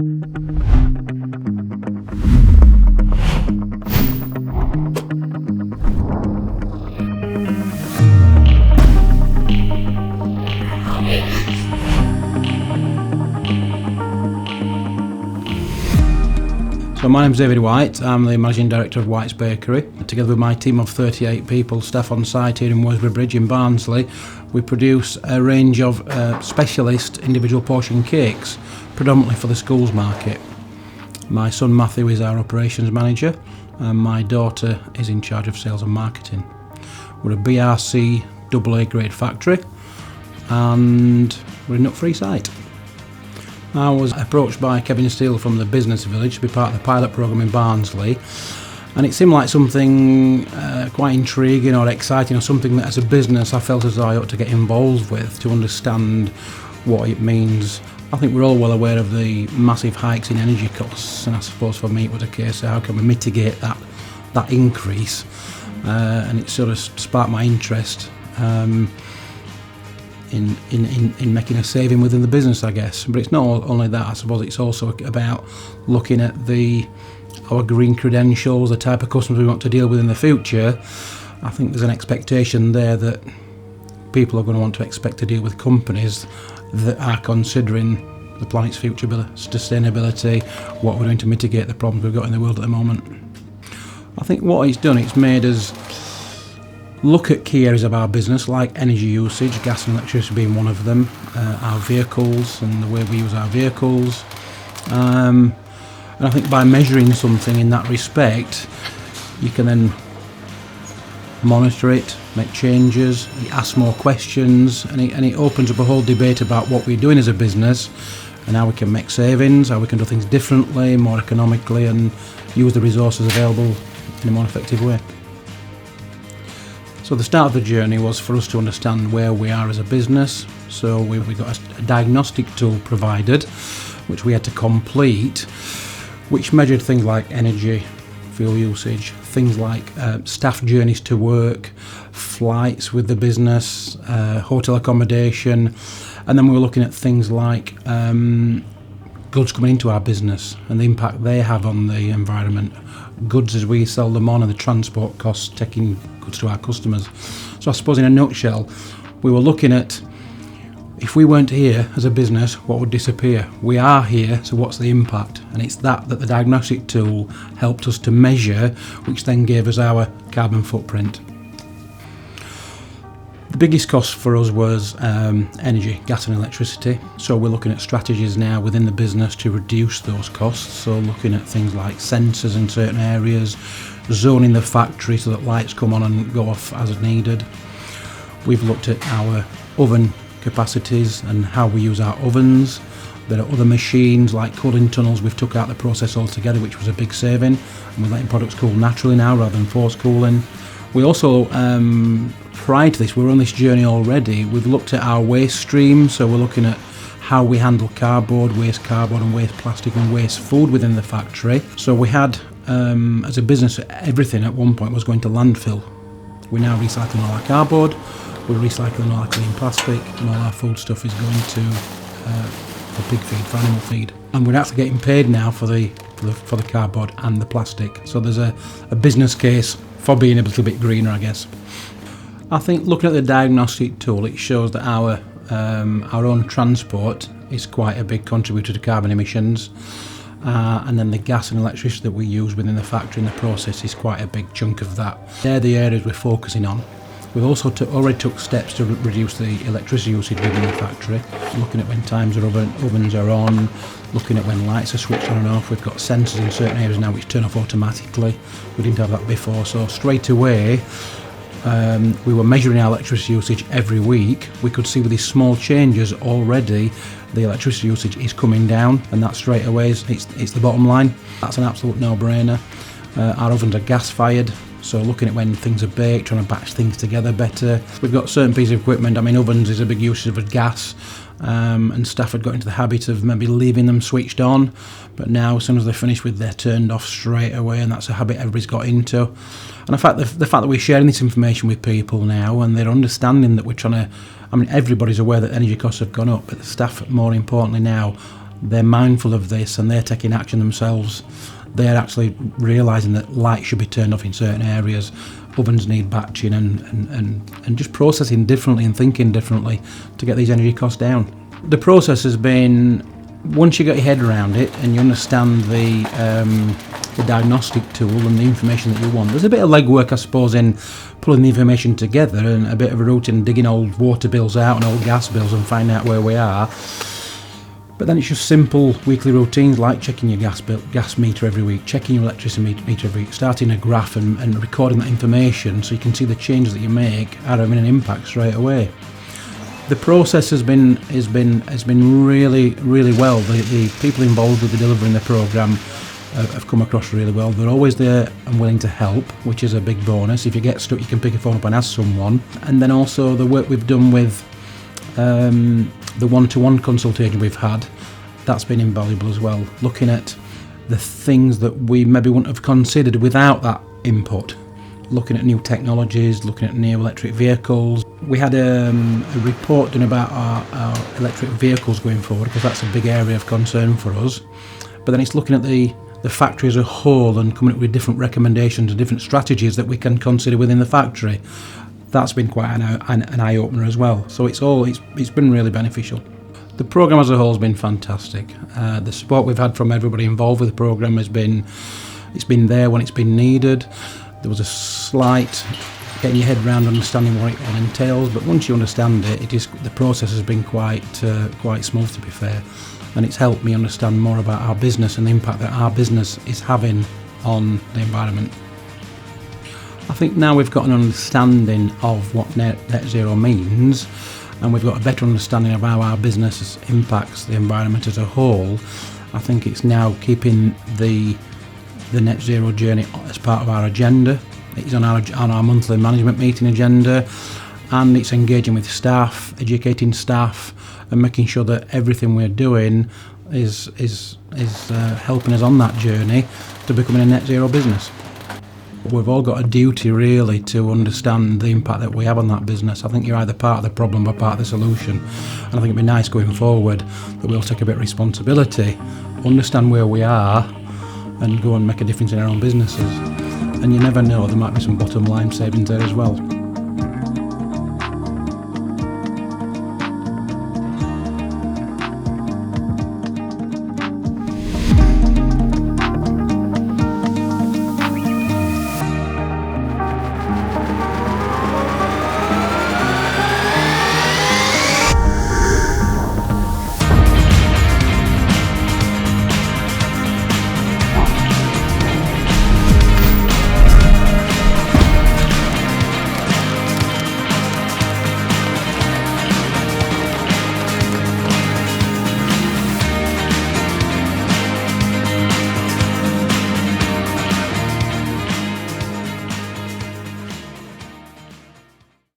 So my name's David White, I'm the Managing Director of White's Bakery. Together with my team of 38 people, staff on site here in Worsborough Bridge in Barnsley, we produce a range of specialist individual portion cakes, predominantly for the schools market. My son Matthew is our operations manager and my daughter is in charge of sales and marketing. We're a BRC AA grade factory and we're a nut-free site. I was approached by Kevin Steele from the Business Village to be part of the pilot programme in Barnsley, and it seemed like something quite intriguing or exciting, or something that as a business I felt as though I ought to get involved with to understand what it means. I think we're all well aware of the massive hikes in energy costs, and I suppose for me it was a case of how can we mitigate that increase, and it sort of sparked my interest in making a saving within the business, I guess. But it's not only that, I suppose it's also about looking at our green credentials, the type of customers we want to deal with in the future. I think there's an expectation there that people are going to want to expect to deal with companies that are considering the planet's future, sustainability, what we're doing to mitigate the problems we've got in the world at the moment. I think what it's done, it's made us look at key areas of our business like energy usage, gas and electricity being one of them, our vehicles and the way we use our vehicles. And I think by measuring something in that respect, you can then monitor it, make changes, ask more questions, and it opens up a whole debate about what we're doing as a business and how we can make savings, how we can do things differently, more economically, and use the resources available in a more effective way. So the start of the journey was for us to understand where we are as a business. So we got a diagnostic tool provided, which we had to complete, which measured things like energy, fuel usage, things like staff journeys to work, flights with the business, hotel accommodation, and then we were looking at things like goods coming into our business and the impact they have on the environment, goods as we sell them on and the transport costs taking goods to our customers. So I suppose in a nutshell, we were looking at if we weren't here as a business, what would disappear? We are here, so what's the impact? And it's that the diagnostic tool helped us to measure, which then gave us our carbon footprint. The biggest cost for us was energy, gas and electricity. So we're looking at strategies now within the business to reduce those costs. So looking at things like sensors in certain areas, zoning the factory so that lights come on and go off as needed. We've looked at our oven capacities and how we use our ovens. There are other machines like cooling tunnels. We've took out the process altogether, which was a big saving, and we're letting products cool naturally now rather than forced cooling. We also, prior to this, we were on this journey already. We've looked at our waste stream, so we're looking at how we handle cardboard and waste plastic and waste food within the factory. So we had, as a business, everything at one point was going to landfill. We're now recycling all our cardboard, we're recycling all our clean plastic, and all our food stuff is going to for pig feed, for animal feed. And we're actually getting paid now for the cardboard and the plastic. So there's a business case for being a little bit greener, I guess. I think looking at the diagnostic tool, it shows that our own transport is quite a big contributor to carbon emissions, and then the gas and electricity that we use within the factory and the process is quite a big chunk of that. They're the areas we're focusing on. We've also already took steps to reduce the electricity usage within the factory, looking at when times ovens are on, looking at when lights are switched on and off. We've got sensors in certain areas now which turn off automatically. We didn't have that before, so straight away we were measuring our electricity usage every week. We could see with these small changes already the electricity usage is coming down, and that straight away it's the bottom line. That's an absolute no-brainer. Our ovens are gas fired, so looking at when things are baked, trying to batch things together better. We've got certain pieces of equipment. I mean, ovens is a big usage of gas, and staff had got into the habit of maybe leaving them switched on, but now as soon as they're finished with, they're turned off straight away, and that's a habit everybody's got into. And the fact that we're sharing this information with people now, and they're understanding that we're trying to, I mean, everybody's aware that energy costs have gone up, but the staff, more importantly now, they're mindful of this and they're taking action themselves. They're actually realising that light should be turned off in certain areas, ovens need batching, and just processing differently and thinking differently to get these energy costs down. The process has been, once you get your head around it and you understand the diagnostic tool and the information that you want, there's a bit of legwork, I suppose, in pulling the information together, and a bit of a routine digging old water bills out and old gas bills and finding out where we are. But then it's just simple weekly routines like checking your gas meter every week, checking your electricity meter every week, starting a graph and recording that information so you can see the changes that you make are having an impact straight away. The process has been really, really well. The people involved with the delivering the programme have come across really well. They're always there and willing to help, which is a big bonus. If you get stuck, you can pick a phone up and ask someone. And then also the work we've done with the one-to-one consultation we've had, that's been invaluable as well. Looking at the things that we maybe wouldn't have considered without that input. Looking at new technologies, looking at new electric vehicles. We had a report done about our electric vehicles going forward, because that's a big area of concern for us. But then it's looking at the factory as a whole and coming up with different recommendations and different strategies that we can consider within the factory. That's been quite an eye-opener as well. So it's been really beneficial. The programme as a whole has been fantastic. The support we've had from everybody involved with the programme it's been there when it's been needed. There was a slight getting your head around understanding what it all entails, but once you understand it, the process has been quite smooth, to be fair, and it's helped me understand more about our business and the impact that our business is having on the environment. I think now we've got an understanding of what net zero means, and we've got a better understanding of how our business impacts the environment as a whole. I think it's now keeping the net zero journey as part of our agenda. It's on our monthly management meeting agenda, and it's engaging with staff, educating staff, and making sure that everything we're doing is helping us on that journey to becoming a net zero business. We've all got a duty really to understand the impact that we have on that business. I think you're either part of the problem or part of the solution, and I think it'd be nice going forward that we'll take a bit of responsibility, understand where we are, and go and make a difference in our own businesses. And you never know, there might be some bottom line savings there as well.